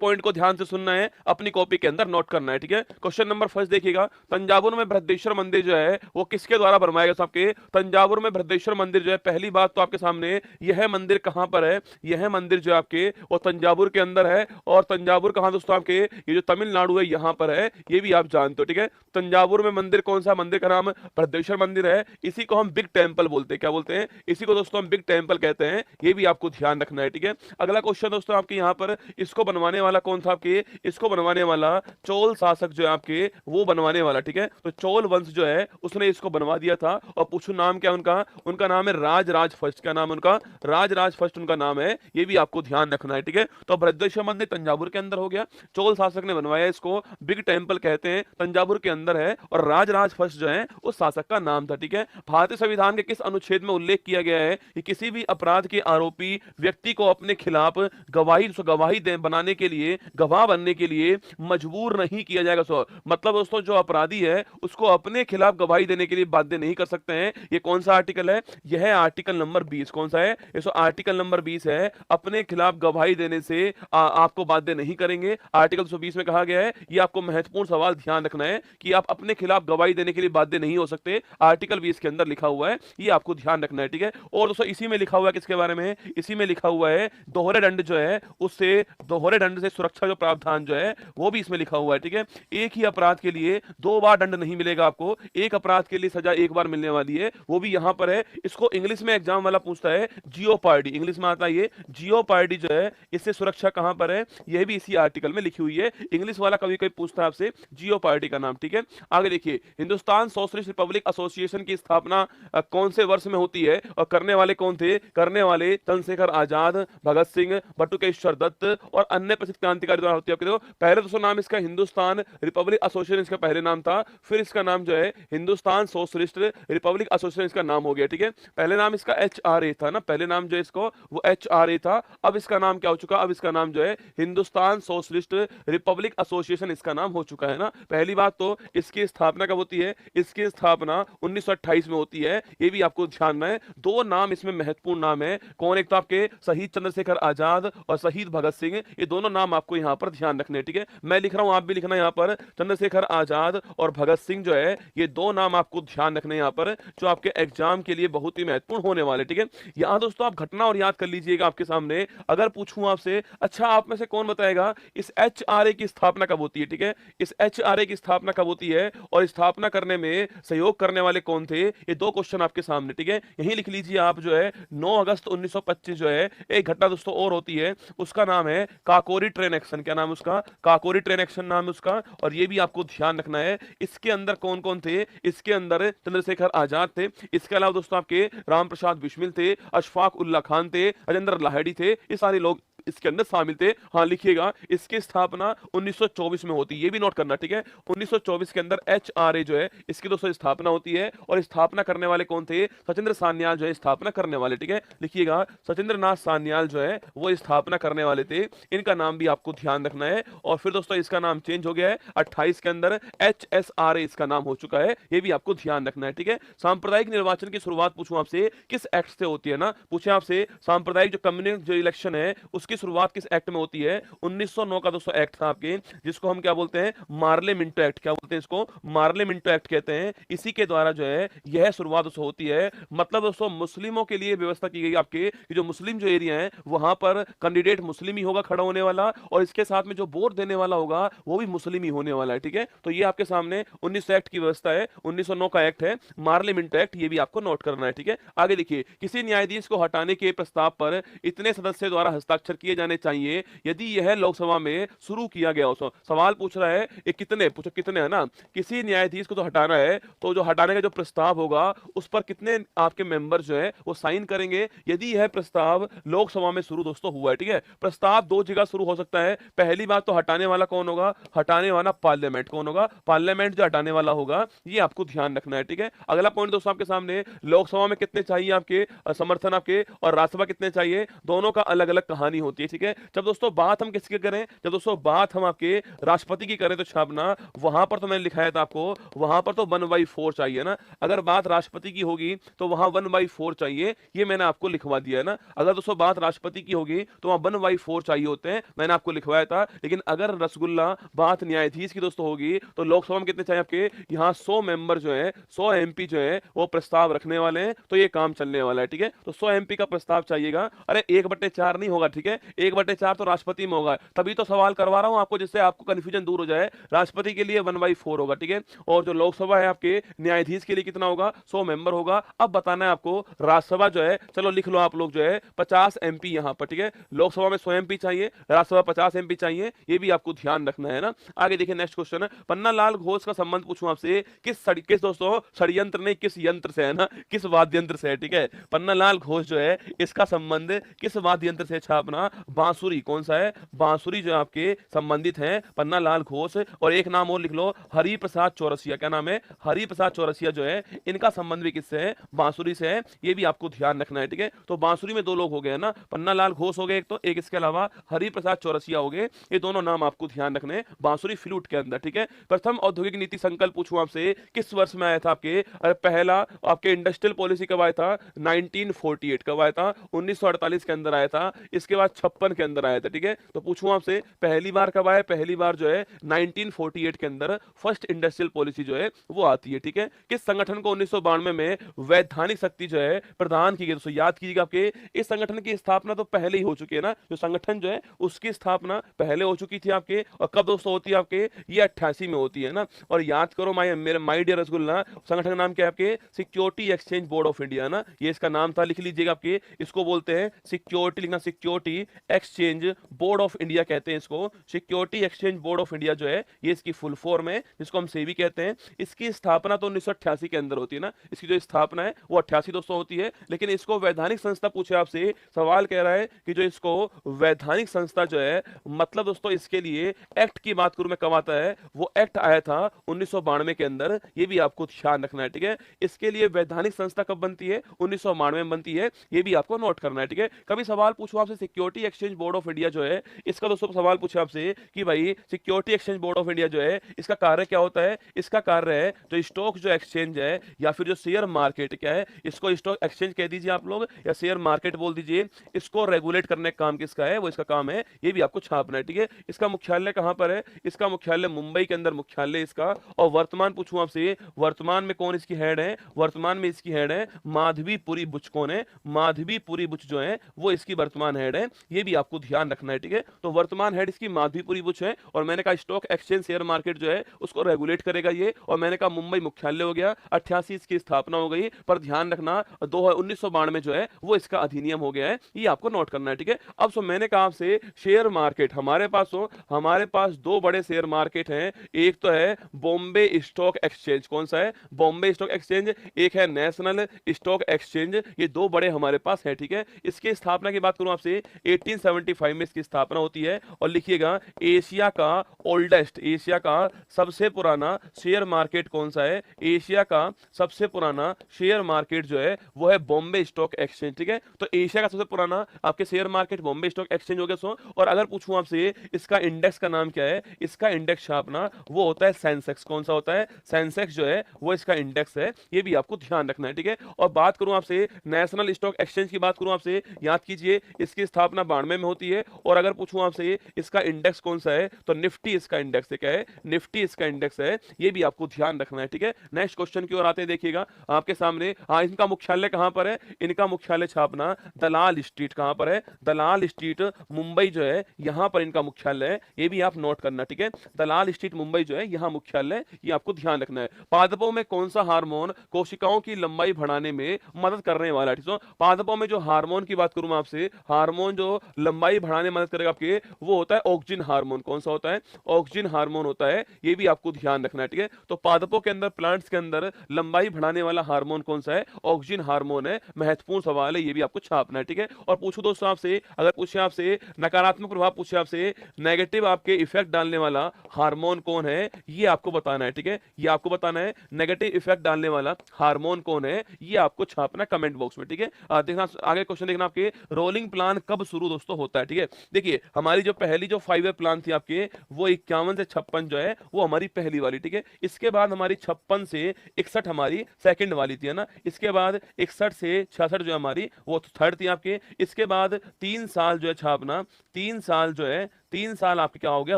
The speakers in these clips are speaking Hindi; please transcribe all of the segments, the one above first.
पॉइंट को ध्यान से सुनना है, अपनी कॉपी के अंदर नोट करना है, ठीक है। क्वेश्चन नंबर फर्स्ट देखिएगा, तंजावुर में बृहदेश्वर मंदिर जो है वो किसके द्वारा बनवाया गया? आपके तंजावुर में बृहदेश्वर मंदिर जो है, पहली बात तो आपके सामने यह मंदिर कहां पर है? यह मंदिर जो आपके वो तंजावुर के अंदर है। और तंजावुर कहां दोस्तों? आपके ये जो तमिलनाडु है यहां पर है, ये भी आप जानते हो, ठीक है। तंजावुर में मंदिर कौन सा? मंदिर का नाम बृहदेश्वर मंदिर है। इसी को हम बिग टेंपल बोलते हैं। क्या बोलते हैं? इसी को दोस्तों हम बिग टेंपल कहते हैं। ये भी आपको ध्यान रखना है, ठीक है। अगला क्वेश्चन दोस्तों आपके यहाँ पर, इसको बनवाने वाला कौन था? आपके इसको बनवाने वाला चोल शासक जो है आपके, वो बनवाने वाला, ठीक है। तो चोल वंश जो है उसने इसको बनवा दिया था। और पूछो नाम क्या उनका? उनका नाम है राज राज फर्स्ट। क्या नाम उनका? राज राज फर्स्ट उनका नाम है। ये भी आपको ध्यान रखना है, ठीक है। तो बृहदेश्वर मंदिर तंजावुर के अंदर हो गया, चोल शासक ने बनवाया, इसको बिग टेंपल कहते हैं, तंजावुर के अंदर है। और राज राज फर्स्ट जो है उस शासक का नाम था, ठीक है। भारतीय संविधान के किस अनुच्छेद में उल्लेख किया गया है कि किसी भी अपराध के आरोपी व्यक्ति को अपने खिलाफ गवाही बनाने के लिए, गवाह बनने के लिए मजबूर नहीं किया जाएगा? मतलब दोस्तों जो अपराधी है उसको अपने खिलाफ गवाही देने के लिए बाध्य नहीं कर सकते हैं। ये कौन सा आर्टिकल है? यह है आर्टिकल नंबर 20। कौन सा है? ये आर्टिकल नंबर 20 है। अपने खिलाफ गवाही देने से आपको बाध्य नहीं करेंगे। आर्टिकल 120 में कहा गया है, ये आपको महत्वपूर्ण सवाल ध्यान रखना है कि आप अपने खिलाफ गवाही देने के लिए बाध्य नहीं हो सकते। आर्टिकल 20 के अंदर लिखा हुआ है, ये आपको ध्यान रखना है, ठीक है। और दोस्तों इसी में लिखा हुआ है, किसके बारे में? इसी में लिखा हुआ है दोहरे दंड जो है, उससे दोहरे दंड से सुरक्षा जो प्रावधान जो है वो भी इसमें लिखा हुआ है, ठीक है। एक ही अपराध के लिए दो बार दंड नहीं मिलेगा आपको, एक अपराध के लिए सजा एक बार मिलने वाली है, वो भी यहां पर है। इसको इंग्लिश में एग्जाम वाला पूछता है, जियोपार्डी, इंग्लिश में आता है ये जियोपार्डी जो है, इससे सुरक्षा कहां पर है? यह भी इसी आर्टिकल में लिखी हुई है। इंग्लिश वाला कभी कभी पूछता है आपसे जियोपार्डी का नाम, ठीक है। आगे देखिए, हिंदुस्तान सोशलिस्ट रिपब्लिक एसोसिएशन की स्थापना कौन से वर्ष में होती है? और करने वाले कौन थे? करने वाले चंद्रशेखर आजाद, भगत सिंह, बटुकेश्वर दत्त और अन्य प्रसिद्ध क्रांतिकारी द्वारा होती है। देखो पहले दोस्तों नाम इसका हिंदुस्तान रिपब्लिक एसोसिएशन इसका पहले नाम था, फिर इसका नाम जो है हिंदुस्तान सोशलिस्ट रिपब्लिक एसोसिएशन इसका नाम हो गया, ठीक है। पहले नाम इसका HRA था ना, पहले नाम जो है इसको वो HRA था। अब इसका नाम क्या हो चुका? अब इसका नाम जो है हिंदुस्तान सोशलिस्ट रिपब्लिक एसोसिएशन इसका नाम हो चुका है ना। पहली बात तो इसकी स्थापना कब होती है? इसकी स्थापना 1928 में होती है। ये भी आपको ध्यान में है। दो नाम इसमें महत्वपूर्ण नाम है, कौन? एक तो आपके शहीद चंद्रशेखर आजाद और शहीद भगत सिंह, ये दोनों नाम आपको यहाँ पर ध्यान रखने, ठीक है। मैं लिख रहा हूं, आप भी लिखना यहाँ पर, चंद्रशेखर आजाद और भगत सिंह जो है, ये दो नाम आपको ध्यान रखने यहाँ पर, जो आपके एग्जाम के लिए बहुत ही महत्वपूर्ण होने वाले, ठीक है। यहाँ दोस्तों आप घटना और याद कर लीजिएगा आपके सामने। अगर पूछूं आपसे, अच्छा आप में से कौन बताएगा इस HRA की स्थापना कब होती है? ठीक है, इस HRA की स्थापना कब होती है और स्थापना करने में सहयोग करने वाले कौन थे? ये दो क्वेश्चन आपके सामने, ठीक है। यही लिख लीजिए आप, जो है 9 अगस्त 1925 जो है एक घटना दोस्तों और होती है, उसका नाम है काकोरी ट्रेन एक्शन। क्या नाम उसका? काकोरी ट्रेन एक्शन नाम है उसका। और ये भी आपको ध्यान रखना है, इसके अंदर कौन कौन थे? इसके अंदर चंद्रशेखर आजाद थे, इसके अलावा दोस्तों आपके राम प्रसाद बिस्मिल थे, अशफाक उल्ला खान थे, राजेंद्र लाहिड़ी थे, ये सारे लोग इसके अंदर शामिल थे। हाँ लिखिएगा, इसकी स्थापना 1924 में होती है, ये भी नोट करना, ठीक है। 1924 के अंदर HRA जो है इसकी दोस्तों स्थापना होती है। और स्थापना करने वाले कौन थे? सचिंद्र सान्याल जो है स्थापना करने वाले, ठीक है। लिखिएगा, सचिंद्र नाथ सान्याल जो है वो स्थापना करने वाले थे। इनका नाम भी आपको ध्यान रखना है। और फिर दोस्तों इसका नाम चेंज हो गया है, 28 के अंदर HSRA इसका नाम हो चुका है, ये भी आपको ध्यान रखना है, ठीक है। सांप्रदायिक निर्वाचन की शुरुआत पूछूं आपसे, किस एक्ट से होती है ना? पूछे आपसे, सांप्रदायिक जो कम्युनल जो इलेक्शन है उसकी शुरुआत किस एक्ट में होती है? 1909 का दोस्तों एक्ट था आपके, जिसको हम क्या बोलते हैं? Morley Minto act. क्या बोलते हैं इसको? मार्ले मिंटो एक्ट कहते हैं। इसी के द्वारा जो है यह शुरुआत दोस्तों होती है। मतलब दोस्तों मुस्लिमों के लिए व्यवस्था की गई आपके, जो मुस्लिम जो एरिया है वहां पर कैंडिडेट मुस्लिम ही होगा खड़ा होने वाला, और इसके साथ में जो वोट देने वाला होगा वो भी मुस्लिम ही होने वाला है, ठीक है। तो ये आपके सामने 1900 एक्ट की व्यवस्था है, 1909 का एक्ट है मार्ले मिंटो एक्ट, ये भी आपको नोट करना है, ठीक है। आगे देखिए, किसी न्यायाधीश को हटाने के प्रस्ताव पर इतने सदस्य द्वारा हस्ताक्षर किए जाने चाहिए यदि यह लोकसभा में शुरू किया गया हो। सवाल पूछ रहा है ये कितने, पूछो कितने, है ना। किसी न्यायाधीश को तो हटाना है, तो जो हटाने का जो प्रस्ताव होगा उस पर कितने आपके मेंबर जो है वो साइन करेंगे यदि यह प्रस्ताव लोकसभा में शुरू दोस्तों हुआ है, ठीक है। प्रस्ताव दो जगह शुरू हो सकता है। पहली बात तो हटाने वाला कौन होगा? हटाने वाला पार्लियामेंट। कौन होगा? पार्लियामेंट जो हटाने वाला होगा, ये आपको ध्यान रखना है, ठीक है। अगला पॉइंट दोस्तों आपके सामने, लोकसभा में कितने चाहिए आपके समर्थन आपके, और राज्यसभा कितने चाहिए? दोनों का अलग अलग कहानी होती है, ठीक है। जब दोस्तों बात हम किसकी करें, जब दोस्तों बात हम आपके राष्ट्रपति की करें तो छापना वहां पर तो मैंने लिखाया था आपको, वहां पर तो 1/4 चाहिए ना। अगर बात राष्ट्रपति की होगी तो वहां 1/4 चाहिए, ये मैंने आपको लिखवा दिया है ना। अगर दोस्तों बात राष्ट्रपति की होगी तो वहां 1/4 चाहिए होते हैं, मैंने आपको लिखवाया था। लेकिन अगर रसगुल्ला बात न्यायाधीश की दोस्तों होगी तो लोकसभा में कितने चाहिए आपके, यहाँ 100 मेंबर जो है, 100 एमपी जो है वो प्रस्ताव रखने वाले हैं, तो ये काम चलने वाला है, ठीक है। तो 100 एमपी का प्रस्ताव चाहिएगा। अरे 1/4 नहीं होगा, ठीक है, 1/4 तो राष्ट्रपति में होगा, तभी तो सवाल करवा रहा हूं आपको, जिससे आपको कंफ्यूजन दूर हो जाए। राष्ट्रपति के लिए 1/4 होगा, ठीक है। और जो लोकसभा है आपके न्यायाधीश के लिए कितना होगा, 100 मेंबर होगा। अब बताना है आपको राज्यसभा जो है, चलो लिख लो आप लोग जो है 50 एमपी यहाँ पर, ठीक है। लोकसभा में 100 एमपी चाहिए, राज्यसभा 50 एमपी चाहिए, ये भी आपको ध्यान रखना है ना। आगे देखिए नेक्स्ट क्वेश्चन है, पन्नालाल घोष का संबंध पूछूं आपसे किस दोस्तों षड्यंत्र नहीं, किस यंत्र से है ना, किस वाद्य यंत्र से है, ठीक है। पन्नालाल घोष जो है इसका संबंध किस वाद्य यंत्र से छापना, बांसुरी, कौन सा है, बांसुरी जो आपके संबंधित है पन्नालाल घोष। और एक नाम और लिख लो, हरि प्रसाद चौरसिया, क्या नाम है, हरि प्रसाद चौरसिया जो है इनका संबंध भी किससे है, बांसुरी से है, ये भी आपको ध्यान रखना है, ठीक है। तो बांसुरी में 2 लोग हो गए ना, पन्नालाल घोष हो गए एक, तो एक इसके अलावा हरि प्रसाद चौरसिया हो गए, ये दोनों नाम आपको ध्यान रखने हैं बांसुरी फ्लूट के अंदर, ठीक है। प्रथम औद्योगिक नीति संकल्प पूछूं आपसे किस वर्ष में आया था आपके, पहला आपके इंडस्ट्रियल पॉलिसी कब आया था, 1948 कब आया था, 1948 के अंदर आया था। इसके बाद 56 के अंदर आया था, ठीक है। तो पूछूं आपसे पहली बार कब आया, पहली बार जो है 1948 के अंदर फर्स्ट इंडस्ट्रियल पॉलिसी जो है वो आती है, ठीक है। किस संगठन को 1992 में वैधानिक शक्ति जो है प्रदान की गई, दोस्तों याद कीजिएगा, आपके इस संगठन की स्थापना तो पहले ही हो चुकी है ना, जो संगठन जो है उसकी स्थापना पहले हो चुकी थी आपके, और कब दोस्तों होती है आपके, ये 88 में होती है ना। और याद करो माय डियर रसगुल्ला, संगठन का नाम क्या है आपके, security exchange board of India ना, ये इसका नाम था, लिख लीजिएगा आपके, इसको बोलते हैं सिक्योरिटी, लिखना security exchange board of India कहते हैं इसको, security exchange board of India जो है ये इसकी फुल फॉर्म है, जिसको हम सेबी कहते हैं। इसकी स्थापना तो 1988 के अंदर होती है ना, इसकी जो स्थापना है वो 88 दोस्तों होती है। लेकिन इसको वैधानिक संस्था पूछे आपसे, सवाल कह रहा है कि जो इसको वैधानिक संस्था जो है, मतलब दोस्तों इसके लिए एक्ट की बात करूं मैं कब आता है, वो एक्ट आया था 1992 के अंदर, ये भी आपको ध्यान रखना है, ठीक है। इसके लिए वैधानिक संस्था कब बनती है, 1992 में बनती है, ये भी आपको नोट करना है, ठीक है। कभी सवाल पूछो आपसे security exchange board of India जो है, इसका दोस्तों सवाल पूछे आपसे कि भाई security exchange board of India जो है इसका कार्य क्या होता है, इसका कार्य है जो स्टॉक जो एक्सचेंज है या फिर जो शेयर मार्केट क्या है, इसको स्टॉक एक्सचेंज कह दीजिए आप लोग या शेयर मार्केट बोल दीजिए, इसको रेगुलेट करने का काम किसका है, वो इसका काम है, ये भी आपको छापना है, ठीक है। इसका मुख्यालय कहां पर है, इसका मुख्यालय मुंबई के अंदर मुख्यालय इसका। और वर्तमान पूछूं आपसे, वर्तमान में कौन इसकी हेड है, वर्तमान में इसकी हेड है माधवीपुरी बुच, कौन है, माधवीपुरी बुच जो है वो इसकी वर्तमान हेड है, ये भी आपको ध्यान रखना है, ठीक है। तो वर्तमान हेड इसकी माधवीपुरी बुच है, और मैंने कहा स्टॉक एक्सचेंज शेयर मार्केट जो है उसको रेगुलेट करेगा ये, और मैंने कहा मुंबई मुख्यालय हो गया, 88 इसकी स्थापना हो गई, पर ध्यान रखना 1992 में जो है वो इसका अधिनियम हो गया है, ये आपको नोट करना है, ठीक है। अब सो मैंने कहा आपसे शेयर मार्केट, हमारे पास 2 बड़े शेयर मार्केट हैं, एक तो है बॉम्बे स्टॉक एक्सचेंज, कौन सा है, बॉम्बे स्टॉक एक्सचेंज, एक है नेशनल स्टॉक एक्सचेंज, ये 2 बड़े हमारे पास है, ठीक है। इसकी स्थापना की बात करूं आपसे 1875 में इसकी स्थापना होती है, और लिखिएगा एशिया का ओल्डेस्ट, एशिया का सबसे पुराना शेयर मार्केट कौन सा है, एशिया का सबसे पुराना शेयर मार्केट जो है वो है बॉम्बे स्टॉक एक्सचेंज, ठीक है। तो एशिया का सबसे पुराना आपके share market Bombay stock exchange हो गया सो। और अगर पूछूं आपसे इसका इंडेक्स का नाम क्या है, इसका इंडेक्स छापना वो होता है सेंसेक्स, कौन सा होता है, सेंसेक्स जो है वो इसका इंडेक्स है, ये भी आपको ध्यान रखना है, ठीक है। और बात करूं आपसे नेशनल स्टॉक एक्सचेंज की बात करूं आपसे, याद कीजिए इसकी स्थापना 92 में होती है। और अगर पूछूं आपसे इसका इंडेक्स कौन सा है, तो निफ्टी इसका इंडेक्स है, क्या है, निफ्टी इसका इंडेक्स है, ये भी आपको ध्यान रखना है, ठीक है। नेक्स्ट क्वेश्चन की ओर आते हैं, देखिएगा आपके सामने, हाँ इनका मुख्यालय कहां पर है, इनका मुख्यालय छापना दलाल स्ट्रीट, कहां पर है, दलाल स्ट्रीट मुंबई जो है यहां पर इनका मुख्यालय है, ये भी आप नोट करना, ठीक है। दलाल स्ट्रीट मुंबई जो है यहां मुख्यालय, ये आपको ध्यान रखना है। पादपों में कौन सा हार्मोन कोशिकाओं की लंबाई बढ़ाने में मदद करने वाला है, ठीक है। पादपों में जो हार्मोन की बात करूं मैं आपसे, हार्मोन जो लंबाई बढ़ाने में मदद करेगा आपके, वो होता है ऑक्सिन हार्मोन, कौन सा होता है, ऑक्सिन हार्मोन होता है, ये भी आपको ध्यान रखना है, ठीक है। तो पादपों के अंदर, प्लांट्स के अंदर लंबाई बढ़ाने वाला हार्मोन कौन सा है, ऑक्सिन हार्मोन है, महत्वपूर्ण सवाल है, ये भी आपको छापना है, ठीक है। और पूछो दोस्तों आपसे, अगर पूछे आपसे नकारात्मक प्रभाव पूछे आपसे, नेगेटिव आपके इफेक्ट डालने वाला हार्मोन कौन है, ये आपको बताना है, ठीक है, ये आपको बताना है, नेगेटिव इफेक्ट डालने वाला हार्मोन कौन है, ये आपको छापना कमेंट बॉक्स में, ठीक है। देखना आगे क्वेश्चन, देखना आपके रोलिंग प्लान कब शुरू दोस्तों होता है, ठीक है। देखिए हमारी जो पहली जो 5 ईयर प्लान थी आपके, वो 51 से 56 जो है वो हमारी पहली वाली, ठीक है। इसके बाद हमारी 56 से 61 हमारी सेकंड वाली थी, है ना। इसके बाद 61 से 66 जो है हमारी वो थर्ड थी आपके। इसके बाद 3 साल जो है छापना, 3 साल जो है 3 साल आपके क्या हो गया,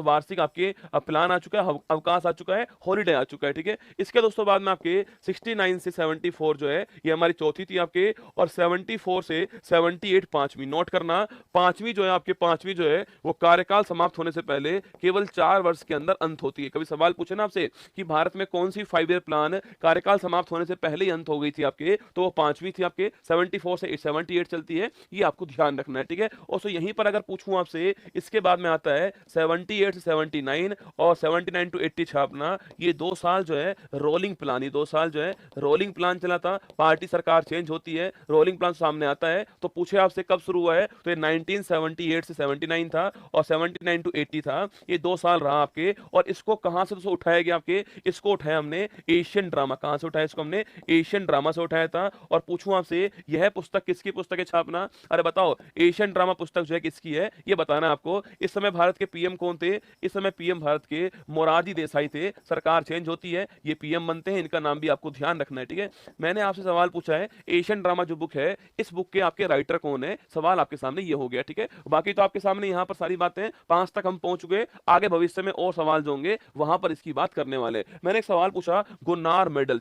वार्षिक आपके प्लान आ चुका है, अवकाश आ चुका है, हॉलीडे आ चुका है, ठीक है। इसके दोस्तों बाद में आपके 69 से 74 जो है ये हमारी चौथी थी आपके, और 74 से 78 पांचवी। नोट करना, पांचवी जो है आपके, पांचवी जो है वो कार्यकाल समाप्त होने से पहले केवल 4 वर्ष के अंदर अंत होती है। कभी सवाल पूछे ना आपसे कि भारत में कौन सी 5 ईयर प्लान कार्यकाल समाप्त होने से पहले ही अंत हो गई थी आपके, तो वो पांचवी थी आपके, 74 से 78 चलती है, ये आपको ध्यान रखना है, ठीक है। और सो यहीं पर अगर पूछूं आपसे, इसके बाद में आता है 78 से 79 और 79 टू 80 छापना। ये 2 साल जो है रोलिंग प्लान, ये 2 साल जो है रोलिंग प्लान चला था। पार्टी सरकार चेंज होती है, रोलिंग प्लान सामने आता है, तो पूछे आपसे कब शुरू हुआ है, तो ये 1978 से 79 था और 79 टू 80 था। ये 2 साल रहा आपके। और इसको कहां से दोस्तों उठाया गया आपके, इसको उठाया हमने एशियन ड्रामा। कहां से उठाया इसको हमने, एशियन ड्रामा से उठाया था। और पूछूं आपसे यह पुस्तक किसकी पुस्तक है छापना, अरे बताओ एशियन ड्रामा पुस्तक जो है किसकी है, ये बताना आपको। इस समय भारत के पीएम कौन थे, इस समय पीएम भारत के मोरारजी देसाई थे। सरकार चेंज होती है, ये पीएम बनते हैं, इनका नाम भी आपको ध्यान रखना है, ठीक है। मैंने आपसे सवाल पूछा है एशियन ड्रामा जो बुक है, इस बुक के आपके राइटर कौन है, सवाल आपके सामने ये हो गया, ठीक है। बाकी तो आपके सामने यहाँ पर सारी बातें 5 तक हम पहुंच चुके, आगे भविष्य में और सवाल जो होंगे वहां पर इसकी बात करने वाले। मैंने एक सवाल पूछा गुन्नार मेडल,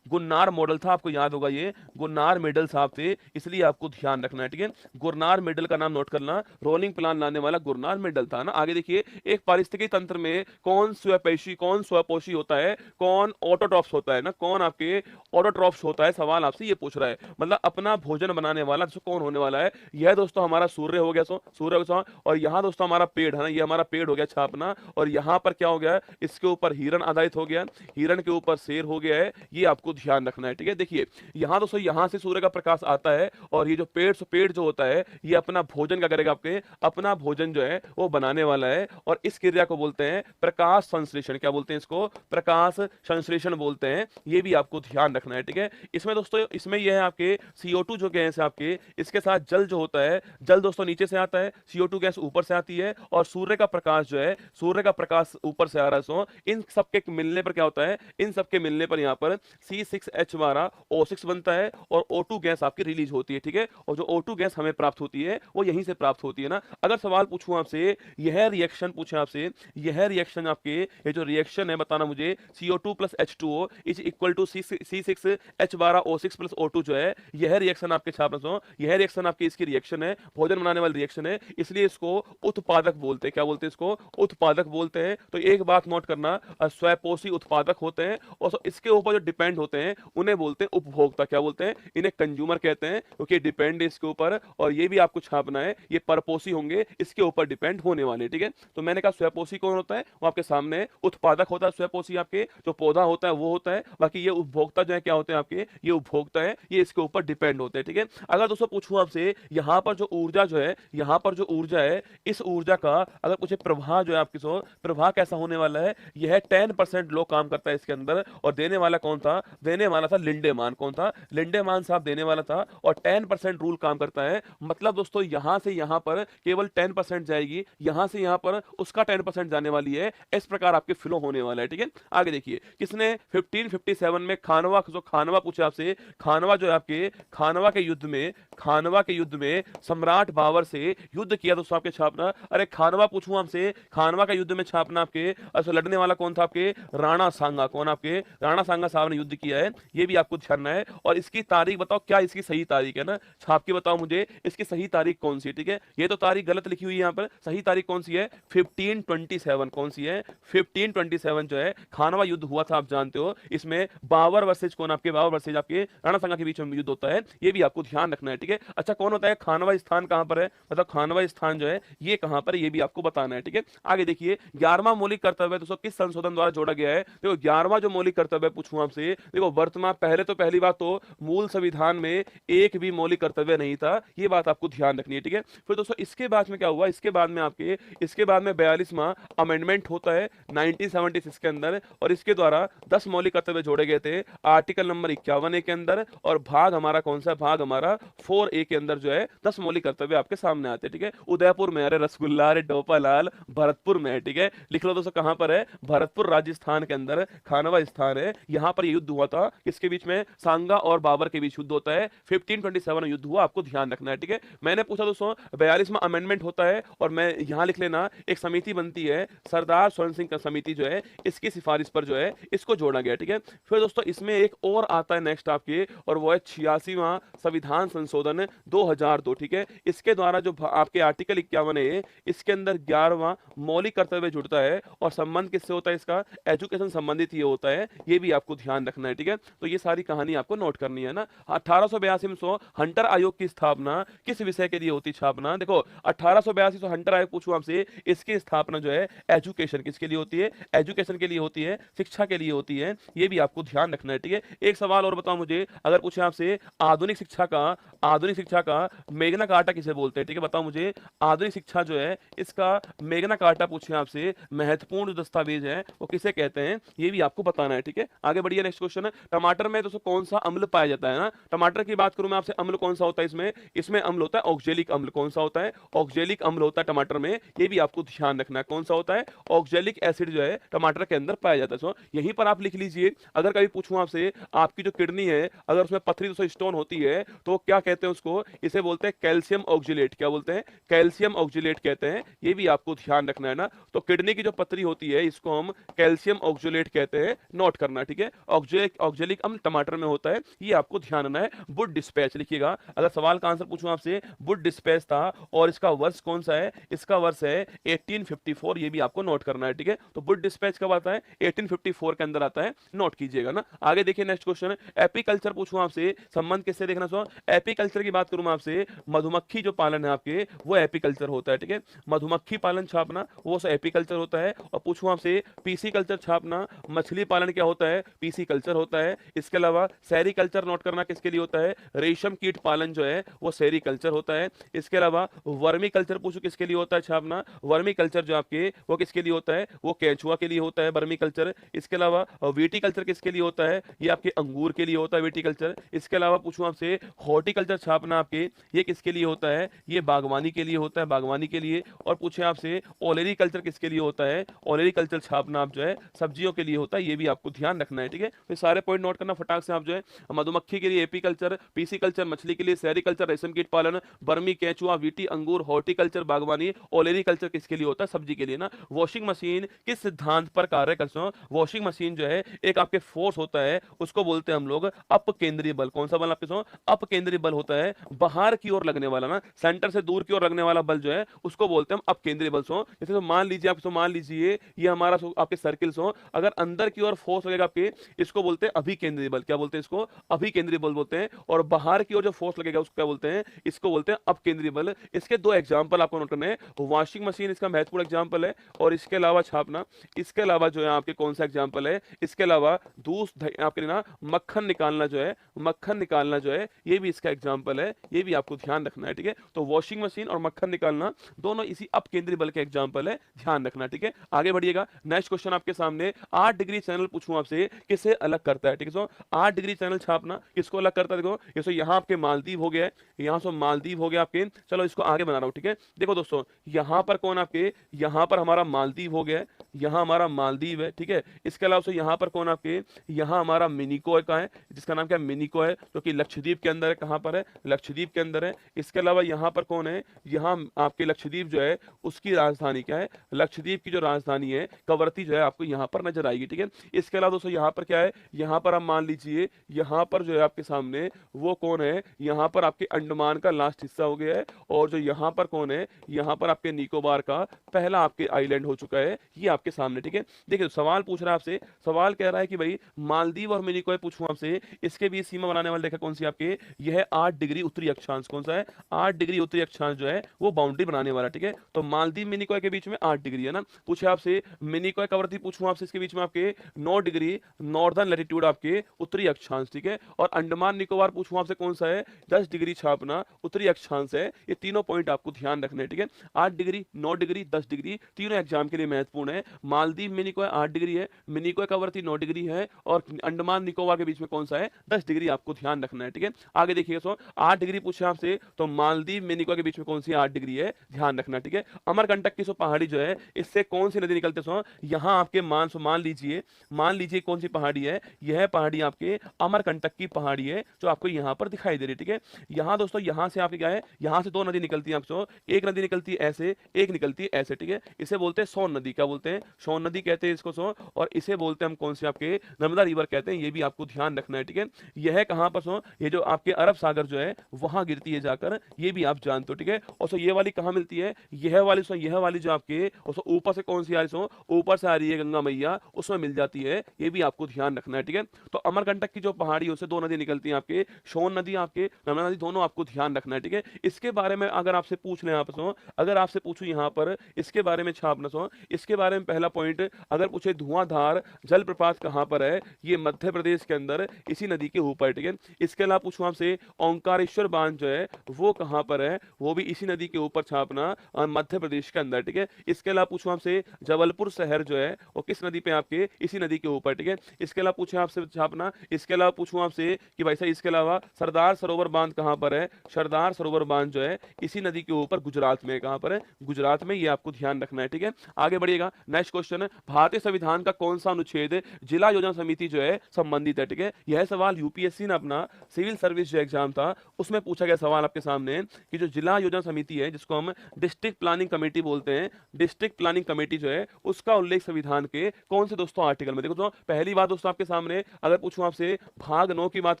गुन्नार मॉडल था, आपको याद होगा ये गुन्नार मेडल साहब थे, इसलिए आपको ध्यान रखना है, ठीक है। गुरनार मेडल का नाम नोट करना, रोलिंग प्लान लाने वाला गुरनार मेडल था ना। आगे देखिए, एक पारिस्थितिकी तंत्र में कौन स्वपेशी, कौन स्वपोषी होता है, कौन ऑटोट्रॉफ्स होता है ना, कौन आपके ऑटोट्रॉफ्स होता है, सवाल आपसे ये पूछ रहा है। मतलब अपना भोजन बनाने वाला कौन होने वाला है, यह दोस्तों हमारा सूर्य हो गया, सूर्य हो गया। और यहाँ दोस्तों हमारा पेड़ है ना, ये हमारा पेड़ हो गया छापना। और यहाँ पर क्या हो गया, इसके ऊपर हिरण आधारित हो गया, हिरण के ऊपर शेर हो गया है, ये आपको ध्यान रखना है, ठीक है। देखिए यहाँ दोस्तों यहाँ से सूर्य का प्रकाश आता है, और ये जो पेड़ जो होता है ये अपना भोजन क्या करेगा, आपके अपना भोजन जो है वो बनाने वाला है। और इस क्रिया को बोलते हैं प्रकाश संश्लेषण। क्या बोलते हैं इसको, प्रकाश संश्लेषण बोलते हैं, ये भी आपको ध्यान रखना है, ठीक है। इसमें दोस्तों, इसमें यह है आपके CO2 जो गैस है आपके, इसके साथ जल जो होता है, जल दोस्तों नीचे से आता है, CO2 गैस ऊपर से आती है, और सूर्य का प्रकाश जो है, सूर्य का प्रकाश ऊपर से आ रहा है। इन सबके मिलने पर क्या होता है, इन सबके मिलने पर यहाँ पर C6H12O6 बनता है, और O2 गैस आपकी रिलीज होती है, ठीक है। और जो O2 गैस हमें प्राप्त होती है वो यहीं से प्राप्त होती है ना। अगर सवाल पूछूं आपसे, यह रिएक्शन पूछे आपसे, यह रिएक्शन आपके, ये जो रिएक्शन है बताना मुझे, CO2 plus H2O is equal to C6H12O6 plus O2 जो है, यह रिएक्शन आपके छात्र, यह रिएक्शन आपकी इसकी रिएक्शन है, भोजन बनाने वाली रिएक्शन है, इसलिए इसको उत्पादक बोलते हैं। क्या बोलते हैं इसको, उत्पादक बोलते हैं। तो एक बात नोट करना, स्वयपोषी उत्पादक होते हैं, और इसके ऊपर जो डिपेंड होते हैं उन्हें बोलते हैं उपभोक्ता। क्या बोलते हैं, इन्हें कंज्यूमर कहते हैं, क्योंकि डिपेंड है इसके ऊपर। और ये भी आपको छापना है, ये परपोषी होंगे, इसके ऊपर डिपेंड होने वाले, ठीक है। तो मैंने कहा स्वयपोषी कौन होता है, वो आपके सामने उत्पादक होता है। स्वयपोषी आपके जो पौधा होता है वो होता है, बाकी ये उपभोक्ता जो है क्या होते हैं आपके, ये उपभोक्ता है, ये इसके ऊपर डिपेंड होते हैं, ठीक है। अगर दोस्तों पूछूं आपसे, यहाँ पर जो ऊर्जा जो है, यहाँ पर जो ऊर्जा है, इस ऊर्जा का अगर कुछ प्रवाह जो है आपकी, प्रवाह कैसा होने वाला है, यह 10% लोग काम करता है इसके अंदर। और देने वाला कौन था, देने वाला था लिंडेमान। कौन था, लिंडेमान साहब देने वाला था। और 10% रूल काम करता है, मतलब दोस्तों यहां से यहां पर केवल 10% जाएगी, यहां से यहां पर उसका 10% जाने वाली है। इस प्रकार आपके फ्लो होने वाला है, ठीक है। आगे देखिए, किसने 1557 में खानवा, जो खानवा पूछे आपसे, खानवा जो है आपके, खानवा के युद्ध में, खानवा के युद्ध में सम्राट बाबर से युद्ध किया दोस्तों आपके छापना। अरे खानवा पूछूं आपसे, खानवा का युद्ध में छापना आपके, अच्छा लड़ने वाला कौन था आपके, राणा सांगा। कौन आपके, राणा सांगा साहब ने युद्ध किया है, ये भी आपको ध्यान है। और इसकी तारीख बताओ, क्या इसकी सही तारीख है ना, छाप के बताओ मुझे इसकी सही तारीख कौन सी है, ठीक है। ये तो तारीख गलत लिखी हुई है यहाँ पर, सही तारीख कौन सी है, 1527। कौन सी है, 1527 जो है खानवा युद्ध हुआ था, आप जानते हो। इसमें बाबर वर्सेज कौन, आपके बाबर वर्सेज आपके राणा सांगा के बीच में युद्ध होता है, ये भी आपको ध्यान रखना है, ठीक है। अच्छा कौन होता है, खानवा स्थान कहां पर है, मतलब खानवा स्थान जो है ये कहां पर है, ये भी आपको बताना है, ठीक है। आगे देखिए, 11वां मौलिक कर्तव्य दोस्तों किस संशोधन द्वारा जोड़ा गया है। देखो 11वां जो मौलिक कर्तव्य पूछूं आपसे, देखो वर्तमान, पहली बात तो मूल संविधान में एक भी मौलिक कर्तव्य नहीं था, ये बात आपको ध्यान रखनी है, ठीक है। फिर दोस्तों इसके बाद में क्या हुआ, इसके बाद में आपके आपके। इसके बाद में 42वां अमेंडमेंट होता है 1976 के अंदर, और इसके द्वारा 10 मौलिक कर्तव्य जोड़े गए थे आर्टिकल नंबर 51A के अंदर, और भाग हमारा कौन सा भाग हमारा 4A के अंदर जो है 10 मौलिक कर्तव्य आपके सामने आते हैं। ठीक है, उदयपुर में, अरे रसगुल्ला, अरे डोपालाल, भरतपुर में है। ठीक है, लिख लो दोस्तों कहां पर है, भरतपुर राजस्थान के अंदर खानवा स्थान है, यहां पर युद्ध हुआ था। किसके बीच में, सांगा और बाबर के बीच युद्ध होता है, 1527 में युद्ध हुआ, आपको ध्यान रखना है। ठीक है, मैंने पूछा दोस्तों 42वां अमेंडमेंट होता है, और मैं यहां लिख लेना एक समिति बनती है सरदार स्वर्ण सिंह समिति जो है, इसकी सिफारिश पर जो है इसको जोड़ा गया। ठीक है, फिर दोस्तों इसमें एक और आता है नेक्स्ट आपके, और वो है 86वां संविधान संशोधन 2002। ठीक है, इसके द्वारा जो आपके आर्टिकल 51 है, इसके अंदर 11वां मौलिक कर्तव्य जुड़ता है, और संबंध किससे होता है, इसका एजुकेशन संबंधित ये होता है, ये भी आपको ध्यान रखना है। ठीक है, तो ये सारी कहानी आपको नोट करनी है ना। 1882 में हंटर आयोग की स्थापना किस विषय के लिए होती स्थापना, देखो 1882 हंटर आयोग पूछूं आपसे, इसकी स्थापना जो है एजुकेशन किसके लिए होती है, एजुकेशन के लिए होती है, शिक्षा के लिए होती है, ये भी आपको ध्यान रखना है। ठीक है, एक सवाल और बताओ मुझे, अगर पूछे आपसे आधुनिक शिक्षा का मेगना कार्टा किसे बोलते हैं। ठीक है, बताओ मुझे, आधुनिक शिक्षा जो है इसका मेगना कार्टा पूछे आपसे, महत्वपूर्ण जो दस्तावेज है वो किसे कहते हैं, ये भी आपको बताना है। ठीक है, आगे बढ़िए, नेक्स्ट क्वेश्चन। टमाटर में दोस्तों कौन सा अम्ल पाया जाता है ना, टमाटर की बात करूं मैं आपसे, अम्ल कौन सा होता है इसमें, इसमें अम्ल होता है ऑक्जेलिक अम्ल। कौन सा होता है, ऑक्जेलिक अम्ल होता है टमाटर में, ये भी आपको ध्यान रखना है। कौन सा होता है, ऑक्जेलिक एसिड जो है टमाटर के अंदर पाया जाता है। सो यहीं पर आप लिख लीजिए, अगर कभी पूछूं आपसे आपकी जो किडनी है अगर उसमें पथरी दोस्तों स्टोन होती है तो क्या कहते हैं उसको, इसे बोलते हैं कैल्शियम ऑक्जिलेट। क्या बोलते हैं, कैल्शियम ऑक्जिलेट कहते हैं, ये भी आपको ध्यान रखना है ना। तो किडनी की जो पथरी होती है इसको हम कैल्शियम ऑक्जिलेट कहते हैं, नोट करना। ठीक है, ऑक्जेलिक अम्ल टमाटर में होता है, ये आपको ध्यान रखना है। वुड डिस्पैच लिखिएगा, अगर सवाल का आंसर पूछूं आपसे, वुड डिस्पैच था, और इसका वर्ष कौन सा है, इसका वर्ष है 1854, ये भी आपको नोट करना है। ठीक है, तो वुड डिस्पैच कब आता है, 1854 के अंदर आता है, नोट कीजिएगा ना। आगे देखिए नेक्स्ट क्वेश्चन, एपीकल्चर पूछूं आपसे, संबंध किससे देखना। सो एपीकल्चर की बात करूं मैं आपसे, मधुमक्खी जो पालन है आपके वो एपीकल्चर होता है। ठीक है, मधुमक्खी पालन छापना वो एपीकल्चर होता है। और पूछूं आपसे पीसी कल्चर छापना, मछली पालन क्या होता है, पीसी कल्चर होता है। इसके अलावा सेरीकल्चर नोट करना किसके लिए होता है, रेशम कीट पालन जो है वो सेरीकल्चर होता है। इसके अलावा वर्मी कल्चर पूछो किसके लिए होता है छापना, वर्मी कल्चर जो आपके वो किसके लिए होता है, वो केंचुआ के लिए होता है वर्मी कल्चर। इसके अलावा विटिकल्चर किसके लिए होता है, ये आपके अंगूर के लिए होता है विटिकल्चर। इसके अलावा पूछूं आपसे हॉर्टिकल्चर छापना आपके ये किसके लिए होता है, ये बागवानी के लिए होता है, बागवानी के लिए। और पूछे आपसे ओलेरी कल्चर किसके लिए होता है, ओलेरी कल्चर छापना आप जो है सब्जियों के लिए होता है, ये भी आपको ध्यान रखना है। ठीक है, तो सारे पॉइंट नोट करना फटाक से आप जो है, मधुमक्खी के लिए एपीकल्चर, पीसी कल्चर मछली के लिए, सेरीकल्चर रेशम कीट पालन, बर्मी केंचुआ वीटी अंगूर, हॉर्टिकल्चर बागवानी, ओलेरी कल्चर किसके लिए होता है, सब्जी के लिए ना। वॉशिंग मशीन किस सिद्धांत पर कार्य करते हैं, वॉशिंग मशीन जो है एक आपके फोर्स होता है उसको बोलते हैं हम लोग अप केंद्रीय बल। कौन सा बल आपके सो, अप केंद्रीय बल होता है, बाहर की ओर लगने वाला ना, सेंटर से दूर की ओर लगने वाला बल जो है उसको बोलते हैं हम अप केंद्रीय बल। सो जैसे तो मान लीजिए आप, मान लीजिए ये हमारा आपके सर्किल सो, अगर अंदर की ओर फोर्स लगेगा आपके, इसको बोलते हैं अभिकेंद्रीय बल। क्या बोलते हैं इसको, अभिकेंद्रीय बल बोलते हैं। और बाहर की ओर जो फोर्स लगेगा उसको क्या बोलते हैं, इसको बोलते हैं अपकेंद्रीय बल। इसके दो एग्जांपल आपको नोट करने हैं, वॉशिंग मशीन इसका महत्वपूर्ण एग्जांपल है, और इसके अलावा छापना, इसके अलावा जो है आपके कौन सा एग्जांपल है, इसके अलावा दूध आपके ना मक्खन निकालना जो है, मक्खन निकालना जो है ये भी इसका एग्जांपल है, ये भी आपको ध्यान रखना है। ठीक है, तो वॉशिंग मशीन और मक्खन निकालना दोनों इसी अपकेंद्रीय बल के एग्जांपल है, ध्यान रखना। ठीक है, आगे बढ़िएगा, नेक्स्ट क्वेश्चन आपके सामने, 8 डिग्री चैनल पूछूं आपसे किसे अलग करता है। ठीक है, सो 8 डिग्री चैनल छापना किसको अलग करता है, देखो ये सो यहाँ आपके मालदीव हो गया है, यहाँ सो मालदीव हो गया आपके, चलो इसको आगे बना रहा हूँ। ठीक है, देखो दोस्तों यहाँ पर कौन आपके, यहाँ पर हमारा मालदीव हो गया है, यहाँ हमारा मालदीव है। ठीक है, इसके अलावा से यहाँ पर कौन आपके, यहाँ हमारा मिनिको का है, जिसका नाम क्या है, मिनिको है, जो कि लक्षद्वीप के अंदर है। कहाँ पर है, लक्षद्वीप के अंदर है। इसके अलावा यहाँ पर कौन है, यहाँ आपके लक्षद्वीप जो है उसकी राजधानी क्या है, लक्षद्वीप की जो राजधानी है कवरत्ती जो है आपको यहाँ पर नजर आएगी। ठीक है, इसके अलावा दोस्तों यहाँ पर क्या है, यहाँ पर आप मान लीजिए यहाँ पर जो है आपके सामने वो कौन है, यहाँ पर आपके अंडमान का लास्ट हिस्सा हो गया है, और जो यहाँ पर कौन है, यहाँ पर आपके निकोबार का पहला आपके आइलैंड हो चुका है, ये आपके सामने, ठीक है। देखिए सवाल पूछ रहा है आपसे, सवाल कह रहा है कि भाई मालदीव और मिनिकॉय पूछूं आपसे, इसके बीच सीमा बनाने वाली रेखा कौन सी है आपके, यह 8 डिग्री उत्तरी अक्षांश, कौन सा है, 8 डिग्री उत्तरी अक्षांश जो है वो बाउंड्री बनाने वाला, ठीक है। तो मालदीव मिनिकॉय के बीच में 8 डिग्री है ना। पूछे आपसे मिनिकॉय कवरती पूछूं आपसे, इसके बीच में आपके 9 डिग्री नॉर्दर्न लैटिट्यूड आपके उत्तरी अक्षांश, ठीक है। और अंडमान निकोबार पूछूं आपसे कौन सा है, 10 डिग्री छापना उत्तरी अक्षांश है। ये तीनों पॉइंट आपको ध्यान रखने हैं, ठीक है। 8 डिग्री, 9 डिग्री, 10 डिग्री, तीनों एग्जाम के लिए महत्वपूर्ण है। मालदीव मिनिकॉय 8 डिग्री है, मिनिकॉय कवरती 9 डिग्री है, और अंडमान निकोबार के बीच में कौन सा है, 10 डिग्री आपको ध्यान रखना है, ठीक है। आगे देखिएगा, सो 8 डिग्री पूछे आपसे, तो मालदीव मिनिकॉय के बीच में कौन सी 8 डिग्री है, ध्यान रखना, ठीक है। अमरकंटक की सो पहाड़ी जो है, इससे कौन सी नदी निकलते सो, यहाँ आपके मान लीजिए कौन सी पहाड़ी है, यह पहाड़ी आपके अमरकंटक की पहाड़ी है, जो आपको यहाँ पर दिखाई दे रही है, ठीक है। यहाँ दोस्तों, यहाँ से आपके क्या है, यहाँ से 2 नदी निकलती है आपको, एक नदी निकलती है ऐसे, एक निकलती है ऐसे, ठीक है। इसे बोलते हैं सोन नदी, क्या बोलते हैं, सोन नदी कहते हैं इसको, सो, और इसे बोलते हैं हम कौन से आपके, नर्मदा रिवर कहते हैं। ये भी आपको ध्यान रखना है, ठीक है। यह कहां पर सो, ये जो आपके अरब सागर जो है वहां गिरती है जाकर, ये भी आप जानते हो, ठीक है। और सो ये वाली कहां मिलती है, यह वाली सो, यह वाली जो आपके, और सो ऊपर से कौन सी आ रही, सो ऊपर से आ रही है गंगा मैया, उसमें मिल जाती है, ये भी आपको ध्यान रखना है, ठीक है। तो अमरकंटक की जो पहाड़ी है उससे 2 नदी निकलती है आपके, सोन नदी आपके, नर्मदा नदी, दोनों आपको ध्यान रखना है, ठीक है। इसके बारे में अगर आपसे पूछ लें आप, सो अगर आपसे पूछूं यहाँ पर इसके बारे में छापना, सो इसके बारे में पहला पॉइंट अगर पूछे, धुआंधार जलप्रपात कहां पर है, ये मध्य प्रदेश के अंदर इसी नदी के ऊपर, ठीक है। इसके अलावा पूछूं आपसे ओंकारेश्वर बांध जो है वो कहां पर है, वो भी इसी नदी के ऊपर छापना, मध्य प्रदेश के अंदर, ठीक है। इसके अलावा पूछूं आपसे जबलपुर शहर जो है वो किस नदी पे, आपके इसी नदी के ऊपर, ठीक है। इसके अलावा पूछे आपसे छापना, इसके अलावा पूछूं आपसे कि भाई साहब इसके अलावा सरदार सरोवर बांध कहां पर है, सरदार सरोवर बांध जो है इसी नदी के ऊपर गुजरात में, कहां पर है, गुजरात में, ये आपको ध्यान रखना है, ठीक है। आगे बढ़िएगा, नेक्स्ट क्वेश्चन है, भारतीय संविधान का कौन सा अनुच्छेद जिला योजना समिति जो है संबंधित है, ठीक है। यह सवाल यूपीएससी ने अपना सिविल सर्विस जो एग्जाम था उसमें पूछा गया सवाल आपके सामने, कि जो जिला योजना समिति है, जिसको हम डिस्ट्रिक्ट प्लानिंग कमेटी बोलते हैं, डिस्ट्रिक्ट प्लानिंग कमेटी जो है उसका उल्लेख संविधान के कौन से दोस्तों आर्टिकल में, देखो तो पहली बात दोस्तों आपके सामने अगर पूछूं आपसे भाग 9 की बात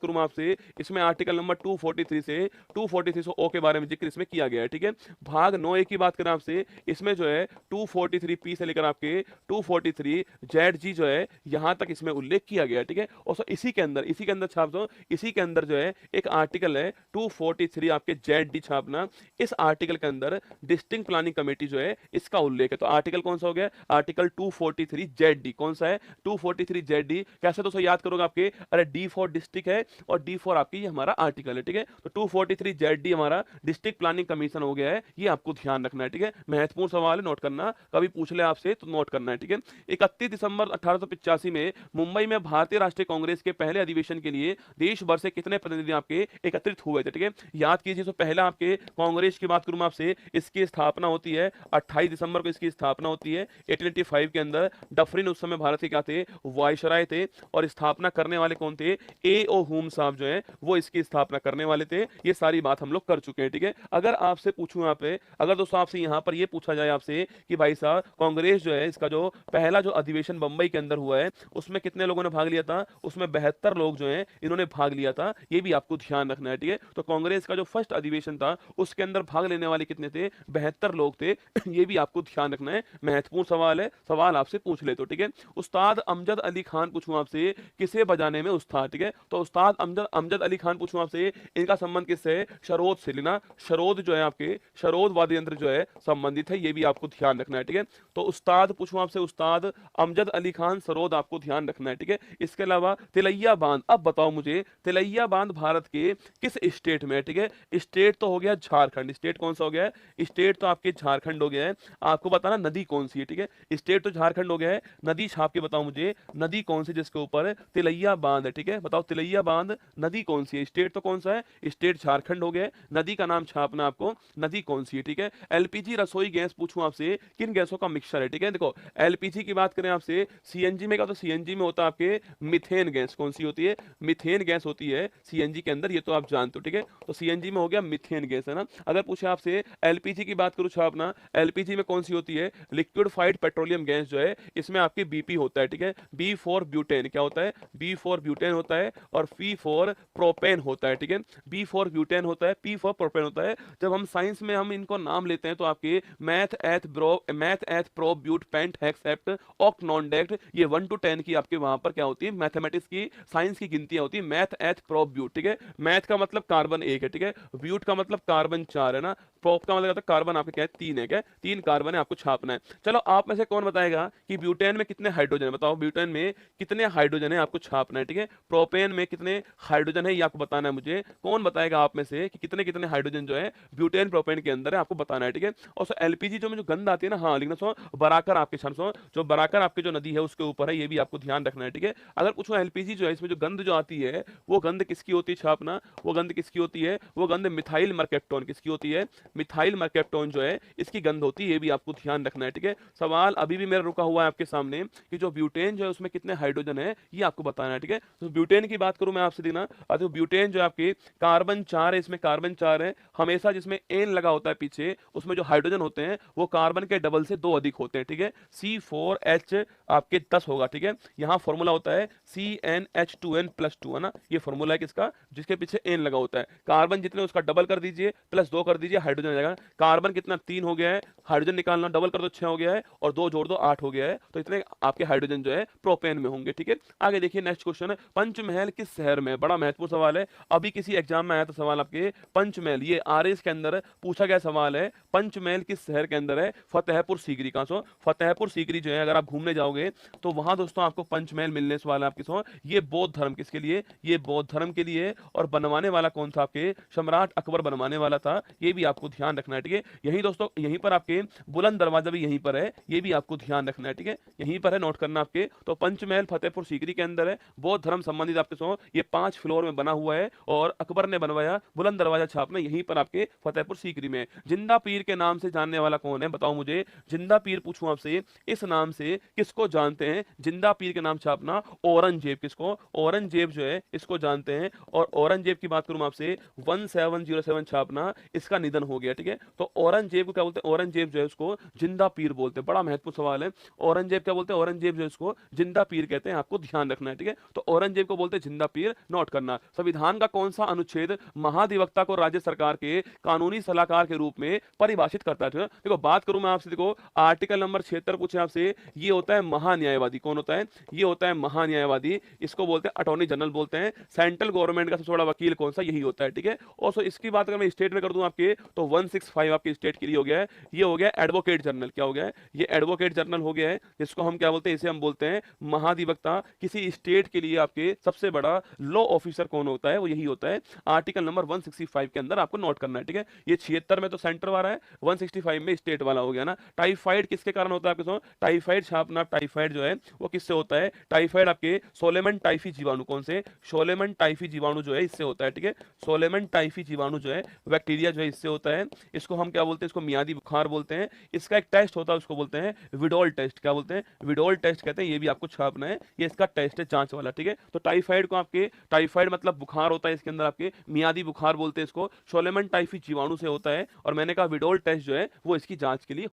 करूं आपसे, इसमें आर्टिकल नंबर 243 से 243 ओ के बारे में जिक्र इसमें किया गया है, ठीक है। भाग 9 की बात करें आपसे, इसमें जो है 243 पी से लेकर आपके 243 जेड जी जो है यहां तक इसमें उल्लेख किया गया है, ठीक है। और इसी के अंदर छाप दो, इसी के अंदर जो है एक आर्टिकल है 243 आपके जेड डी छापना, इस आर्टिकल के अंदर डिस्ट्रिक्ट प्लानिंग कमेटी जो है इसका उल्लेख है। तो आर्टिकल कौन सा हो गया, आर्टिकल 243 जेड डी, कौन सा है, 243 जेड डी। कैसे दोस्तों याद करोगे आपके, अरे डी फॉर डिस्ट्रिक्ट है और डी फॉर आपकी ये हमारा आर्टिकल है, ठीक है। तो 243 जेड डी हमारा डिस्ट्रिक्ट प्लानिंग कमीशन हो गया है, ये आपको ध्यान रखना है, ठीक है। महत्वपूर्ण सवाल है, नोट करना, कभी पूछ ले आपसे तो नोट करना है, ठीक है। 31 दिसंबर 1885 में मुंबई में भारतीय राष्ट्रीय कांग्रेस के पहले अधिवेशन के लिए देश भर से कितने प्रतिनिधि आपके एकत्रित हुए थे, ठीक है। याद कीजिए, तो पहला आपके कांग्रेस की बात करूं आपसे, इसकी स्थापना होती है 28 दिसंबर को, इसकी स्थापना होती है 1885 के अंदर। डफरिन उस समय भारत के क्या थे, वायसराय थे, और स्थापना करने वाले कौन थे, ए ओ हुम साहब जो है वो इसकी स्थापना करने वाले थे। ये सारी बात हम लोग कर चुके हैं, ठीक है। अगर आपसे पूछूं यहाँ पे, अगर दोस्तों आपसे यहाँ पर ये पूछा जाए आपसे कि भाई साहब कांग्रेस जो है इसका जो पहला जो अधिवेशन बंबई के अंदर हुआ है उसमें कितने लोगों ने भाग लिया था, उसमें 72 लोग जो है इन्होंने भाग लिया था, ये भी आपको ध्यान रखना है, ठीक है। तो कांग्रेस का जो फर्स्ट अधिवेशन था उसके अंदर भाग लेने वाले कितने थे, 72 लोग थे, ये भी आपको ध्यान रखना है। महत्वपूर्ण सवाल है, सवाल आपसे पूछ ले तो, ठीक है। उस्ताद अमजद अली खान पूछूं आपसे, किसे बजाने में उस्ताद, ठीक है। तो उस्ताद अमजद अली खान पूछूं आपसे, इनका संबंध किससे है, शरोद से लेना, शरोद जो है आपके, शरोद वाद्य यंत्र जो है संबंधित है, ये भी आपको ध्यान रखना है, ठीक है। तो उस्ताद पूछूं आपसे, उस्ताद अमजद अली खान सरोद आपको ध्यान रखना है, ठीक है। इसके अलावा तिलैया बांध, अब बताओ मुझे तिलैया बांध भारत के किस स्टेट में है, ठीक है। स्टेट तो हो गया झारखंड, स्टेट कौन सा हो गया है, स्टेट तो आपके झारखंड हो गया है। आपको बताना नदी कौन सी है, ठीक है। स्टेट तो झारखंड हो गया है, नदी छाप के बताओ मुझे, नदी कौन सी जिसके ऊपर तिलैया बांध है, ठीक है। बताओ तिलैया बांध नदी कौन सी है, स्टेट तो कौन सा है, स्टेट झारखंड हो गया है, नदी का नाम छापना आपको, नदी कौन सी है, ठीक है। एलपीजी रसोई गैस पूछूं आपसे, किन गैसों का मिक्सचर है, ठीक है। देखो एलपीजी की बात करें आपसे, सीएनजी में का, तो सीएनजी में होता है आपके मिथेन गैस, कौन सी होती है, मिथेन गैस होती है सीएनजी के अंदर, ये तो आप जानते हो, ठीक है। तो सीएनजी में हो गया मिथेन गैस, है ना। अगर पूछे आपसे एलपीजी की बात करूं छापना, एलपीजी में कौन सी होती है, लिक्विडिफाइड पेट्रोलियम गैस जो है इसमें आपकी बीपी होता है, ठीक है। बी फॉर ब्यूटेन, क्या होता है, बी फॉर ब्यूटेन होता है, और पी फॉर प्रोपेन होता है, ठीक है। बी फॉर ब्यूटेन होता है, पी फॉर प्रोपेन होता है। जब हम साइंस में हम इनको नाम लेते हैं तो आपके meth eth pro but pent, hex, hept, oct, non dec, ये 1 to 10 की आपके वहां पर क्या होती है, मैथमेटिक्स की, साइंस की गिनतियां होती है। मैथ, एथ, प्रोप, ब्यूट, ठीक है। मैथ का मतलब कार्बन 1 है, ठीक है। ब्यूट का मतलब कार्बन 4 है ना। प्रोप का मतलब कार्बन आपके क्या है, 3 है, क्या 3 कार्बन है, आपको छापना है। चलो आप में से कौन बताएगा कि ब्यूटेन में कितने हाइड्रोजन है, बताओ ब्यूटेन में कितने हाइड्रोजन है, आपको छापना है, ठीक है। प्रोपेन में कितने हाइड्रोजन है, ये आपको बताना है मुझे। कौन बताएगा आप में से कि कितने कितने हाइड्रोजन जो है ब्यूटेन प्रोपेन के अंदर है, आपको बताना है, ठीक है। और सो एलपीजी जो गंध आती है ना, हाँ लिखना सो बराकर आपके छान सो, जो बराकर आपकी जो नदी है उसके ऊपर है, ये भी आपको ध्यान रखना है, ठीक है। अगर पूछो एलपीजी जो है इसमें जो गंध जो आती है वो गंध किसकी होती है छापना, वो गंध किसकी होती है, वो गंध मिथाइल मर्केप्टोन किसकी होती है, मिथाइल मर्केप्टोन जो है इसकी गंध होती है, ये भी आपको ध्यान रखना है, ठीक है। सवाल अभी भी मेरा रुका हुआ है आपके सामने कि जो ब्यूटेन जो है उसमें कितने हाइड्रोजन है, ये आपको बताना है, ठीक है। तो ब्यूटेन की बात करूं मैं आपसे, देखना तो ब्यूटेन जो आपके कार्बन 4 है, इसमें कार्बन 4 है, हमेशा जिसमें एन लगा होता है पीछे उसमें जो हाइड्रोजन होते हैं वो कार्बन के डबल से 2 अधिक होते हैं, ठीक है। C4H आपके 10 होगा, ठीक है। यहाँ फॉर्मूला होता है CnH2n+2 है ना, ये फॉर्मूला है किसका, जिसके पीछे एन लगा होता है। कार्बन जितने उसका डबल कर दीजिए, +2 कर दीजिए, हाइड्रोजन आ जाएगा। कार्बन कितना 3 हो गया है, हाइड्रोजन निकालना डबल कर दो 6 हो गया है, और 2 जोड़ दो 8 हो गया है, तो इतने आपके हाइड्रोजन जो है प्रोपेन में होंगे, ठीक है। आगे देखिए नेक्स्ट क्वेश्चन है, पंचमहल किस शहर में, बड़ा महत्वपूर्ण सवाल है, अभी किसी एग्जाम में आया था सवाल आपके, पंचमहल, ये आरएस के अंदर पूछा गया सवाल है, पंचमहल किस शहर के अंदर है, फतेहपुर सीकरी का। सो फतेहपुर सीकरी जो है अगर आप घूमने जाओगे तो वहां दोस्तों आपको पंचमहल मिलने वाला है आपके। सो ये बौद्ध धर्म किसके लिए, ये बौद्ध धर्म के लिए, और बनवाने वाला कौन था आपके, सम्राट अकबर बनवाने वाला था, ये भी आपको ध्यान रखना है, ठीक है। यही दोस्तों यहीं पर आपके बुलंद दरवाजा भी यहीं पर है, ये भी आपको ध्यान रखना है, ठीक है। यहीं पर है, नोट करना आपके। तो पंचमहल फतेहपुर सीकरी के अंदर है, बौद्ध धर्म संबंधित आपके सो ये 5 फ्लोर में बना हुआ है, और अकबर ने बनवाया बुलंद दरवाजा छापना यहीं पर आपके फतेहपुर सीकरी में। जिंदा पीर के नाम से जानने वाला कौन है, बताओ मुझे, जिंदा पीर पूछूं आपसे, इस नाम से किसको जानते हैं, जिंदा पीर के नाम छापना, औरंगजेब, किसको, औरंगजेब जो है इसको जानते हैं। और औरंगजेब की बात करूं आपसे, 1707 छापना, इसका निधन हो गया, ठीक है। तो औरंगजेब को क्या बोलते हैं, औरंगजेब जो है उसको जिंदा पीर बोलते हैं, बड़ा महत्वपूर्ण सवाल है। औरंगजेब क्या बोलते हैं, औरंगजेब जो है इसको जिंदा पीर कहते हैं, आपको ध्यान रखना है, ठीक है। तो औरंगजेब को बोलते हैं जिंदा पीर, नोट करना। संविधान का कौन सा अनुच्छेद महाधिवक्ता को राज्य सरकार के कानूनी सलाहकार के रूप में परिभाषित करता है, देखो बात करूं मैं आपसे, देखो आर्टिकल नंबर 76 पूछे आपसे, ये होता है महान्यायवादी, कौन होता है, ये होता है महान्यायवादी, इसको बोलते हैं अटॉर्नी जनरल बोलते हैं। सेंट्रल गवर्नमेंट का सबसे बड़ा वकील कौन सा, यही होता है, ठीक है। और सो इसकी बात अगर मैं स्टेट में कर दूं आपके, तो 165 आपके स्टेट के लिए हो गया है, ये हो गया एडवोकेट जनरल, क्या हो गया है, ये एडवोकेट जनरल हो गया है, जिसको हम क्या बोलते हैं, इसे हम बोलते हैं महाधिवक्ता। किसी स्टेट के लिए आपके सबसे बड़ा लॉ ऑफिसर कौन होता है, वो यही होता है। आर्टिकल नंबर 165 के अंदर आपको नोट करना है, ठीक है। ये 76 में तो सेंटर वाला है, 165 में स्टेट वाला हो गया ना। टाइफाइड किसके कारण होता है आपके साथ, टाइफाइड छापना, टाइफाइड जो है वो किससे होता है, टाइफाइड आपके सोलेमन टाइफी जीवाणु, कौन से, सोलेमन टाइफी जीवाणु जो है इससे होता है, ठीक है। सोलेमन टाइफी जीवाणु जो है बैक्टीरिया जो है इससे होता है। इसको हम क्या बोलते हैं, इसको मियादी बुखार बोलते हैं। इसका एक टेस्ट होता है, उसको बोलते हैं विडोल टेस्ट, क्या बोलते हैं, विडोल टेस्ट कहते हैं, ये भी आपको छापना है, ये इसका टेस्ट है जांच वाला, ठीक है। तो टाइफाइड को आपके, टाइफाइड मतलब बुखार होता है, इसके अंदर आपके मियादी बुखार बोलते हैं इसको, सोलेमन टाइफी जीवाणु से होता है, और मैंने कहा विडोल टेस्ट जो है वो इसकी जांच के लिए